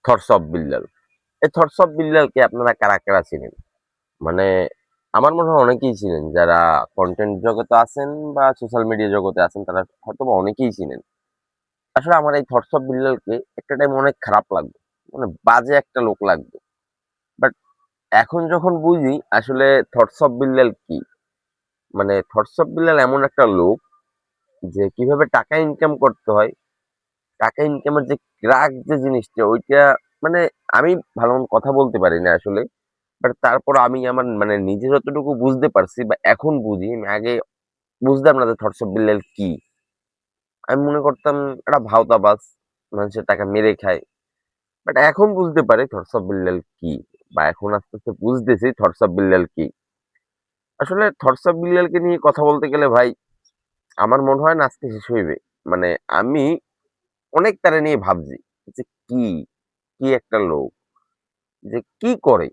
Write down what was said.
Thoughts of Billal. এই thoughts of বিল্লালকে আপনারা কারা কারা চিনেন? মানে আমার মনে হয় অনেকেই চিনেন, যারা কন্টেন্ট জগতে আছেন বা সোশ্যাল মিডিয়া জগতে আছেন তারা হয়তো বা অনেকেই চিনেন। আসলে আমার এই থটস অফ বিল্লালকে একটা টাইম অনেক খারাপ লাগতো, মানে বাজে একটা লোক লাগতো। বাট এখন যখন বুঝি আসলে থটস অফ বিল্লাল কি, মানে থটস অফ বিল্লাল এমন একটা লোক যে কিভাবে টাকা ইনকাম করতে হয়, টাকা ইনকামের যে ক্রাক যে জিনিসটা ওইটা, মানে আমি ভালো মতো কথা বলতে পারি না আসলে। বাট তারপর আমি আমার মানে নিজে যতটুকু বুঝতে পারছি বা এখন বুঝি, আমি আগে বুঝতাম না যে থটস অফ বিল্লাল কি। আমি মনে করতাম একটা ভাওতাবাজ, মানুষের টাকা মেরে খায়। বাট এখন বুঝতে পারি থটস অফ বিল্লাল কি, বা এখন আস্তে আস্তে বুঝতেছি থটস অফ বিল্লাল কি। আসলে থটস অফ বিল্লালকে নিয়ে কথা বলতে গেলে ভাই আমার মনে হয় না আজকে শেষ হইবে। মানে আমি অনেক তারা নিয়ে ভাবছি যে কি, কি একটা লোক যে কি করে?